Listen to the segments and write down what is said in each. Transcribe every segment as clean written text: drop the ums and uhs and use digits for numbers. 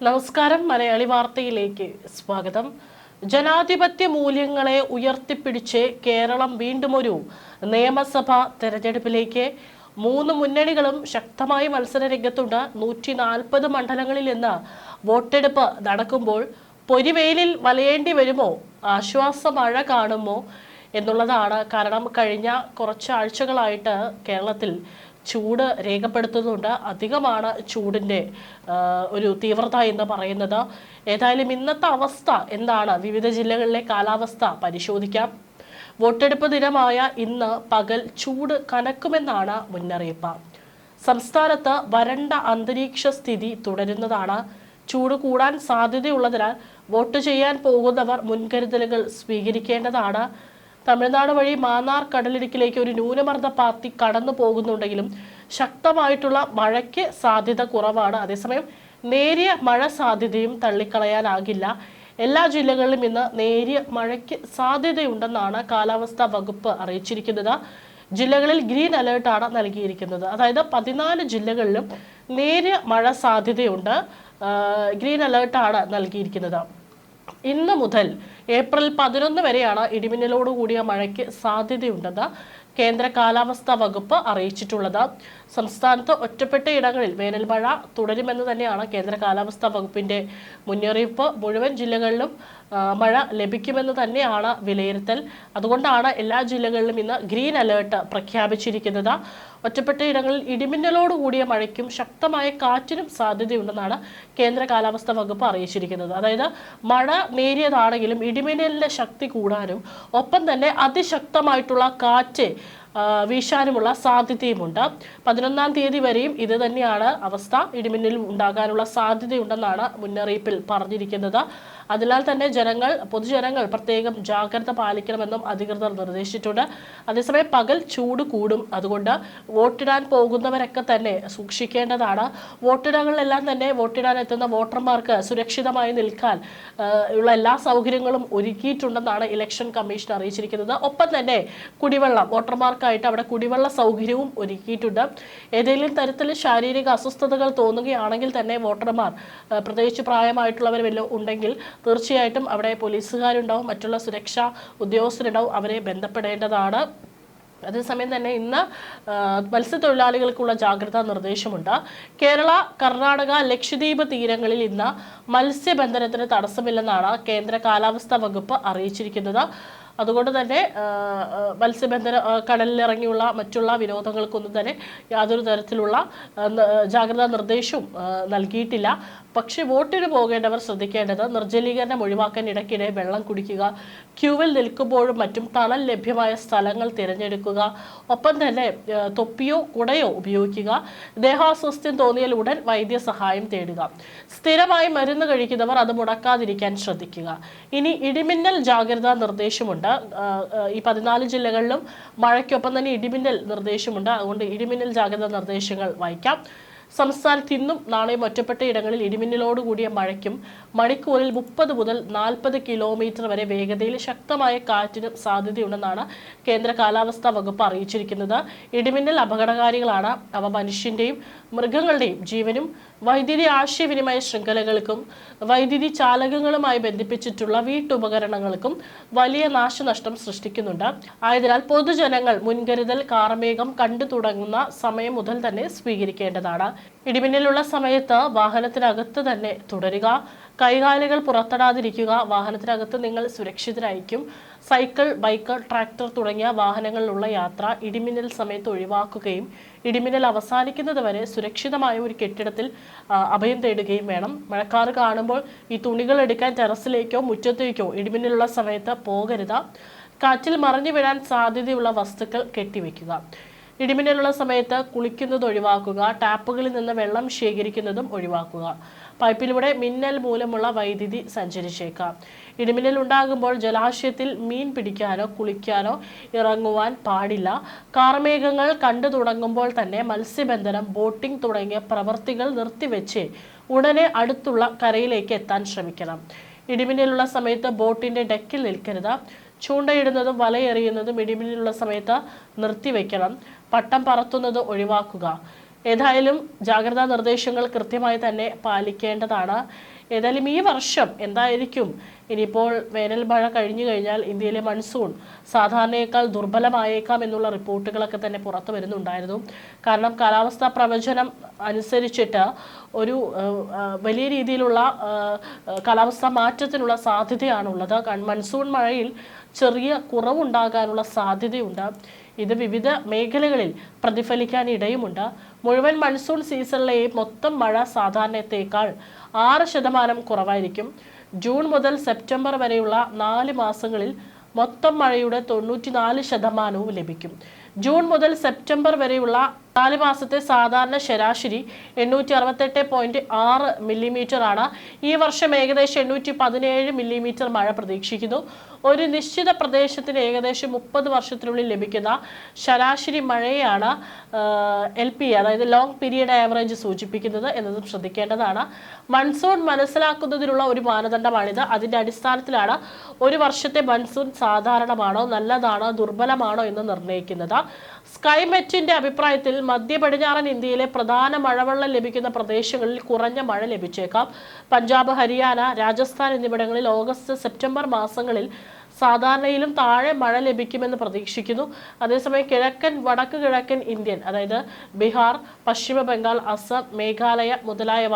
നമസ്കാരം. മലയാളി വാർത്തയിലേക്ക് സ്വാഗതം. ജനാധിപത്യ മൂല്യങ്ങളെ ഉയർത്തിപ്പിടിച്ച് കേരളം വീണ്ടും ഒരു നിയമസഭാ തെരഞ്ഞെടുപ്പിലേക്ക്. മൂന്ന് മുന്നണികളും ശക്തമായി മത്സര രംഗത്തുണ്ട്. 140 മണ്ഡലങ്ങളിൽ നിന്ന് വോട്ടെടുപ്പ് നടക്കുമ്പോൾ പൊരിവെയിലിൽ വലയേണ്ടി വരുമോ, ആശ്വാസ മഴ കാണുമോ എന്നുള്ളതാണ്. കാരണം കഴിഞ്ഞ കുറച്ച് ആഴ്ചകളായിട്ട് കേരളത്തിൽ ചൂട് രേഖപ്പെടുത്തുന്നുണ്ട്. അധികമാണ് ചൂടിൻ്റെ ഒരു തീവ്രത എന്ന് പറയുന്നത്. ഏതായാലും ഇന്നത്തെ അവസ്ഥ എന്താണ്, വിവിധ ജില്ലകളിലെ കാലാവസ്ഥ പരിശോധിക്കാം. വോട്ടെടുപ്പ് ദിനമായ ഇന്ന് പകൽ ചൂട് കനക്കുമെന്നാണ് മുന്നറിയിപ്പ്. സംസ്ഥാനത്ത് വരണ്ട അന്തരീക്ഷ സ്ഥിതി തുടരുന്നതാണ്. ചൂട് കൂടാൻ സാധ്യതയുള്ളതിനാൽ വോട്ട് ചെയ്യാൻ പോകുന്നവർ മുൻകരുതലുകൾ സ്വീകരിക്കേണ്ടതാണ്. തമിഴ്നാട് വഴി മാന്നാർ കടലിടുക്കിലേക്ക് ഒരു ന്യൂനമർദ്ദ പാത്തി കടന്നു പോകുന്നുണ്ടെങ്കിലും ശക്തമായിട്ടുള്ള മഴയ്ക്ക് സാധ്യത കുറവാണ്. അതേസമയം നേരിയ മഴ സാധ്യതയും തള്ളിക്കളയാനാകില്ല. എല്ലാ ജില്ലകളിലും ഇന്ന് നേരിയ മഴയ്ക്ക് സാധ്യതയുണ്ടെന്നാണ് കാലാവസ്ഥാ വകുപ്പ് അറിയിച്ചിരിക്കുന്നത്. ജില്ലകളിൽ ഗ്രീൻ അലേർട്ടാണ് നൽകിയിരിക്കുന്നത്. അതായത് 14 ജില്ലകളിലും നേരിയ മഴ സാധ്യതയുണ്ട്. ഗ്രീൻ അലേർട്ടാണ് നൽകിയിരിക്കുന്നത്. ഇന്ന് മുതൽ ഏപ്രിൽ 11 വരെയാണ് ഇടിമിന്നലോട് കൂടിയ മഴയ്ക്ക് സാധ്യതയുണ്ടെന്ന് കേന്ദ്ര കാലാവസ്ഥാ വകുപ്പ് അറിയിച്ചിട്ടുള്ളത്. സംസ്ഥാനത്ത് ഒറ്റപ്പെട്ട ഇടങ്ങളിൽ വേനൽ മഴ തുടരുമെന്ന് തന്നെയാണ് കേന്ദ്ര കാലാവസ്ഥാ വകുപ്പിന്റെ മുന്നറിയിപ്പ്. മുഴുവൻ ജില്ലകളിലും മഴ ലഭിക്കുമെന്ന് തന്നെയാണ് വിലയിരുത്തൽ. അതുകൊണ്ടാണ് എല്ലാ ജില്ലകളിലും ഇന്ന് ഗ്രീൻ അലേർട്ട് പ്രഖ്യാപിച്ചിരിക്കുന്നത്. ഒറ്റപ്പെട്ട ഇടങ്ങളിൽ ഇടിമിന്നലോട് കൂടിയ മഴയ്ക്കും ശക്തമായ കാറ്റിനും സാധ്യതയുണ്ടെന്നാണ് കേന്ദ്ര കാലാവസ്ഥാ വകുപ്പ് അറിയിച്ചിരിക്കുന്നത്. അതായത് മഴ നേരിയതാണെങ്കിലും ഇടിമിന്നലിന്റെ ശക്തി കൂടാനും ഒപ്പം തന്നെ അതിശക്തമായിട്ടുള്ള കാറ്റ് വീശാനുമുള്ള സാധ്യതയുമുണ്ട്. 11-ാം തീയതി വരെയും ഇത് തന്നെയാണ് അവസ്ഥ. ഇടിമിന്നലും ഉണ്ടാകാനുള്ള സാധ്യതയുണ്ടെന്നാണ് മുന്നറിയിപ്പിൽ പറഞ്ഞിരിക്കുന്നത്. അതിനാൽ തന്നെ പൊതുജനങ്ങൾ പ്രത്യേകം ജാഗ്രത പാലിക്കണമെന്നും അധികൃതർ നിർദ്ദേശിച്ചിട്ടുണ്ട്. അതേസമയം പകൽ ചൂട് കൂടും. അതുകൊണ്ട് വോട്ടിടാൻ പോകുന്നവരൊക്കെ തന്നെ സൂക്ഷിക്കേണ്ടതാണ്. വോട്ടിടങ്ങളിലെല്ലാം തന്നെ വോട്ടിടാൻ എത്തുന്ന വോട്ടർമാർക്ക് സുരക്ഷിതമായി നിൽക്കാൻ ഉള്ള എല്ലാ സൗകര്യങ്ങളും ഒരുക്കിയിട്ടുണ്ടെന്നാണ് ഇലക്ഷൻ കമ്മീഷൻ അറിയിച്ചിരിക്കുന്നത്. ഒപ്പം തന്നെ കുടിവെള്ളം, വോട്ടർമാർക്കായിട്ട് അവിടെ കുടിവെള്ള സൗകര്യവും ഒരുക്കിയിട്ടുണ്ട്. ഏതെങ്കിലും തരത്തിൽ ശാരീരിക അസ്വസ്ഥതകൾ തോന്നുകയാണെങ്കിൽ തന്നെ വോട്ടർമാർ, പ്രത്യേകിച്ച് പ്രായമായിട്ടുള്ളവർ വല്ലതും ഉണ്ടെങ്കിൽ തീർച്ചയായിട്ടും അവിടെ പോലീസുകാരുണ്ടാവും, മറ്റുള്ള സുരക്ഷാ ഉദ്യോഗസ്ഥരുണ്ടാവും, അവരെ ബന്ധപ്പെടേണ്ടതാണ്. അതേസമയം തന്നെ ഇന്ന് മത്സ്യത്തൊഴിലാളികൾക്കുള്ള ജാഗ്രതാ നിർദ്ദേശമുണ്ട്. കേരള, കർണാടക, ലക്ഷദ്വീപ് തീരങ്ങളിൽ ഇന്ന് മത്സ്യബന്ധനത്തിന് തടസ്സമില്ലെന്നാണ് കേന്ദ്ര കാലാവസ്ഥാ വകുപ്പ് അറിയിച്ചിരിക്കുന്നത്. അതുകൊണ്ട് തന്നെ മത്സ്യബന്ധന, കടലിലിറങ്ങിയുള്ള മറ്റുള്ള വിനോദങ്ങൾക്കൊന്നും തന്നെ യാതൊരു തരത്തിലുള്ള ജാഗ്രതാ നിർദ്ദേശവും നൽകിയിട്ടില്ല. പക്ഷേ വോട്ടിന് പോകേണ്ടവർ ശ്രദ്ധിക്കേണ്ടത് നിർജ്ജലീകരണം ഒഴിവാക്കാൻ ഇടയ്ക്കിടെ വെള്ളം കുടിക്കുക, ക്യൂവിൽ നിൽക്കുമ്പോഴും മറ്റും തണൽ ലഭ്യമായ സ്ഥലങ്ങൾ തിരഞ്ഞെടുക്കുക, ഒപ്പം തന്നെ തൊപ്പിയോ കുടയോ ഉപയോഗിക്കുക, ദേഹാസ്വാസ്ഥ്യം തോന്നിയാൽ ഉടൻ വൈദ്യസഹായം തേടുക. സ്ഥിരമായി മരുന്ന് കഴിക്കുന്നവർ അത് മുടക്കാതിരിക്കാൻ ശ്രദ്ധിക്കുക. ഇനി ഇടിമിന്നൽ ജാഗ്രതാ നിർദ്ദേശമുണ്ട്. ഈ 14 ജില്ലകളിലും മഴയ്ക്കൊപ്പം തന്നെ ഇടിമിന്നൽ നിർദ്ദേശമുണ്ട്. അതുകൊണ്ട് ഇടിമിന്നൽ ജാഗ്രതാ നിർദ്ദേശങ്ങൾ വായിക്കാം. സംസ്ഥാനത്ത് ഇന്നും നാളെയും ഒറ്റപ്പെട്ട ഇടങ്ങളിൽ ഇടിമിന്നലോട് കൂടിയ മഴയ്ക്കും മണിക്കൂറിൽ 30 മുതൽ 40 കിലോമീറ്റർ വരെ വേഗതയിൽ ശക്തമായ കാറ്റിനും സാധ്യതയുണ്ടെന്നാണ് കേന്ദ്ര കാലാവസ്ഥാ വകുപ്പ് അറിയിച്ചിരിക്കുന്നത്. ഇടിമിന്നൽ അപകടകാരികളാണ്. അവ മനുഷ്യന്റെയും മൃഗങ്ങളുടെയും ജീവനും വൈദ്യുതി ആശയവിനിമയ ശൃംഖലകൾക്കും വൈദ്യുതി ചാലകങ്ങളുമായി ബന്ധിപ്പിച്ചിട്ടുള്ള വീട്ടുപകരണങ്ങൾക്കും വലിയ നാശനഷ്ടം സൃഷ്ടിക്കുന്നുണ്ട്. ആയതിനാൽ പൊതുജനങ്ങൾ മുൻകരുതൽ കാർമേഘം കണ്ടു തുടങ്ങുന്ന സമയം മുതൽ തന്നെ സ്വീകരിക്കേണ്ടതാണ്. ഇടിമിന്നലുള്ള സമയത്ത് വാഹനത്തിനകത്ത് തന്നെ തുടരുക. കൈകാലുകൾ പുറത്തിടാതിരിക്കുക. വാഹനത്തിനകത്ത് നിങ്ങൾ സുരക്ഷിതരായിരിക്കും. സൈക്കിൾ, ബൈക്ക്, ട്രാക്ടർ തുടങ്ങിയ വാഹനങ്ങളിലുള്ള യാത്ര ഇടിമിന്നൽ സമയത്ത് ഒഴിവാക്കുകയും ഇടിമിന്നൽ അവസാനിക്കുന്നത് വരെ സുരക്ഷിതമായ ഒരു കെട്ടിടത്തിൽ അഭയം തേടുകയും വേണം. മഴക്കാറ് കാണുമ്പോൾ ഈ തുണികൾ എടുക്കാൻ ടെറസിലേക്കോ മുറ്റത്തേക്കോ ഇടിമിന്നലുള്ള സമയത്ത് പോകരുത്. കാറ്റിൽ മറിഞ്ഞു വീഴാൻ സാധ്യതയുള്ള വസ്തുക്കൾ കെട്ടിവെക്കുക. ഇടിമിന്നലുള്ള സമയത്ത് കുളിക്കുന്നത് ഒഴിവാക്കുക. ടാപ്പുകളിൽ നിന്ന് വെള്ളം ശേഖരിക്കുന്നതും ഒഴിവാക്കുക. പൈപ്പിലൂടെ മിന്നൽ മൂലമുള്ള വൈദ്യുതി സഞ്ചരിച്ചേക്കാം. ഇടിമിന്നൽ ഉണ്ടാകുമ്പോൾ ജലാശയത്തിൽ മീൻ പിടിക്കാനോ കുളിക്കാനോ ഇറങ്ങുവാൻ പാടില്ല. കാർമേഘങ്ങൾ കണ്ടു തുടങ്ങുമ്പോൾ തന്നെ മത്സ്യബന്ധനം, ബോട്ടിംഗ് തുടങ്ങിയ പ്രവൃത്തികൾ നിർത്തിവെച്ച് ഉടനെ അടുത്തുള്ള കരയിലേക്ക് എത്താൻ ശ്രമിക്കണം. ഇടിമിന്നലുള്ള സമയത്ത് ബോട്ടിന്റെ ഡെക്കിൽ നിൽക്കരുത്. ചൂണ്ടയിടുന്നതും വലയെറിയുന്നതും ഇടിമിന്നലുള്ള സമയത്ത് നിർത്തിവെക്കണം. പട്ടം പറത്തുന്നത് ഒഴിവാക്കുക. ഏതായാലും ജാഗ്രതാ നിർദ്ദേശങ്ങൾ കൃത്യമായി തന്നെ പാലിക്കേണ്ടതാണ്. ഏതായാലും ഈ വർഷം എന്തായിരിക്കും ഇനിയിപ്പോൾ വേനൽ മഴ കഴിഞ്ഞു കഴിഞ്ഞാൽ ഇന്ത്യയിലെ മൺസൂൺ സാധാരണയേക്കാൾ ദുർബലമായേക്കാം എന്നുള്ള റിപ്പോർട്ടുകളൊക്കെ തന്നെ പുറത്തു വരുന്നുണ്ടായിരുന്നു. കാരണം കാലാവസ്ഥാ പ്രവചനം അനുസരിച്ചിട്ട് ഒരു വലിയ രീതിയിലുള്ള കാലാവസ്ഥാ മാറ്റത്തിനുള്ള സാധ്യതയാണുള്ളത്. മൺസൂൺ മഴയിൽ ചെറിയ കുറവുണ്ടാകാനുള്ള സാധ്യതയുണ്ട്. ഇത് വിവിധ മേഖലകളിൽ പ്രതിഫലിക്കാൻ ഇടയുമുണ്ട്. മുഴുവൻ മൺസൂൺ സീസണിലെയും മൊത്തം മഴ സാധാരണത്തേക്കാൾ 6% കുറവായിരിക്കും. ജൂൺ മുതൽ സെപ്റ്റംബർ വരെയുള്ള 4 മാസങ്ങളിൽ മൊത്തം മഴയുടെ 94% ലഭിക്കും. ജൂൺ മുതൽ സെപ്റ്റംബർ വരെയുള്ള 4 മാസത്തെ സാധാരണ ശരാശരി 868.6 മില്ലിമീറ്റർ ആണ്. ഈ വർഷം ഏകദേശം 817 മില്ലിമീറ്റർ മഴ പ്രതീക്ഷിക്കുന്നു. ഒരു നിശ്ചിത പ്രദേശത്തിന് ഏകദേശം 30 വർഷത്തിനുള്ളിൽ ലഭിക്കുന്ന ശരാശരി മഴയാണ് LP, അതായത് ലോങ് പീരിയഡ് ആവറേജ് സൂചിപ്പിക്കുന്നത് എന്നതും ശ്രദ്ധിക്കേണ്ടതാണ്. മൺസൂൺ മനസ്സിലാക്കുന്നതിനുള്ള ഒരു മാനദണ്ഡമാണിത്. അതിന്റെ അടിസ്ഥാനത്തിലാണ് ഒരു വർഷത്തെ മൺസൂൺ സാധാരണമാണോ, നല്ലതാണോ, ദുർബലമാണോ എന്ന് നിർണ്ണയിക്കുന്നത്. സ്കൈമെറ്റിന്റെ അഭിപ്രായത്തിൽ മധ്യ പടിഞ്ഞാറൻ ഇന്ത്യയിലെ പ്രധാന മഴവെള്ളം ലഭിക്കുന്ന പ്രദേശങ്ങളിൽ കുറഞ്ഞ മഴ ലഭിച്ചേക്കാം. പഞ്ചാബ്, ഹരിയാന, രാജസ്ഥാൻ എന്നിവിടങ്ങളിൽ ഓഗസ്റ്റ് സെപ്റ്റംബർ മാസങ്ങളിൽ സാധാരണയിലും താഴെ മഴ ലഭിക്കുമെന്ന് പ്രതീക്ഷിക്കുന്നു. അതേസമയം കിഴക്കൻ വടക്ക് കിഴക്കൻ ഇന്ത്യൻ, അതായത് ബീഹാർ, പശ്ചിമ ബംഗാൾ, അസം, മേഘാലയ മുതലായവ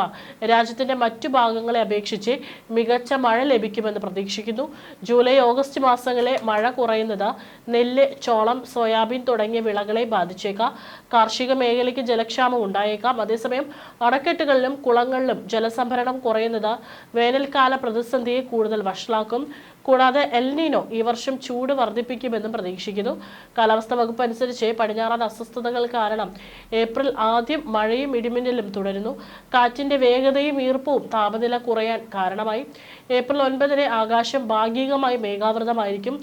രാജ്യത്തിന്റെ മറ്റു ഭാഗങ്ങളെ അപേക്ഷിച്ച് മികച്ച മഴ ലഭിക്കുമെന്ന് പ്രതീക്ഷിക്കുന്നു. ജൂലൈ ഓഗസ്റ്റ് മാസങ്ങളിലെ മഴ കുറയുന്നത് നെല്ല്, ചോളം, സോയാബീൻ തുടങ്ങിയ വിളകളെ ബാധിച്ചേക്കാം. കാർഷിക മേഖലയ്ക്ക് ജലക്ഷാമം ഉണ്ടായേക്കാം. അതേസമയം അണക്കെട്ടുകളിലും കുളങ്ങളിലും ജലസംഭരണം കുറയുന്നത് വേനൽക്കാല പ്രതിസന്ധിയെ കൂടുതൽ വഷളാക്കും. കൂടാതെ എൽ നീനോ ഈ വർഷം ചൂട് വർദ്ധിപ്പിക്കുമെന്നും പ്രതീക്ഷിക്കുന്നു. കാലാവസ്ഥാ വകുപ്പ് അനുസരിച്ച് പടിഞ്ഞാറൻ അസ്വസ്ഥതകൾ കാരണം ഏപ്രിൽ ആദ്യം മഴയും ഇടിമിന്നലും തുടരുന്നു. കാറ്റിന്റെ വേഗതയും ഈർപ്പവും താപനില കുറയാൻ കാരണമായി. ഏപ്രിൽ 9 ആകാശം ഭാഗികമായി മേഘാവൃതമായിരിക്കും.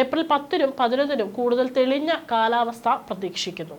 ഏപ്രിൽ 10-നും 11-നും കൂടുതൽ തെളിഞ്ഞ കാലാവസ്ഥ പ്രതീക്ഷിക്കുന്നു.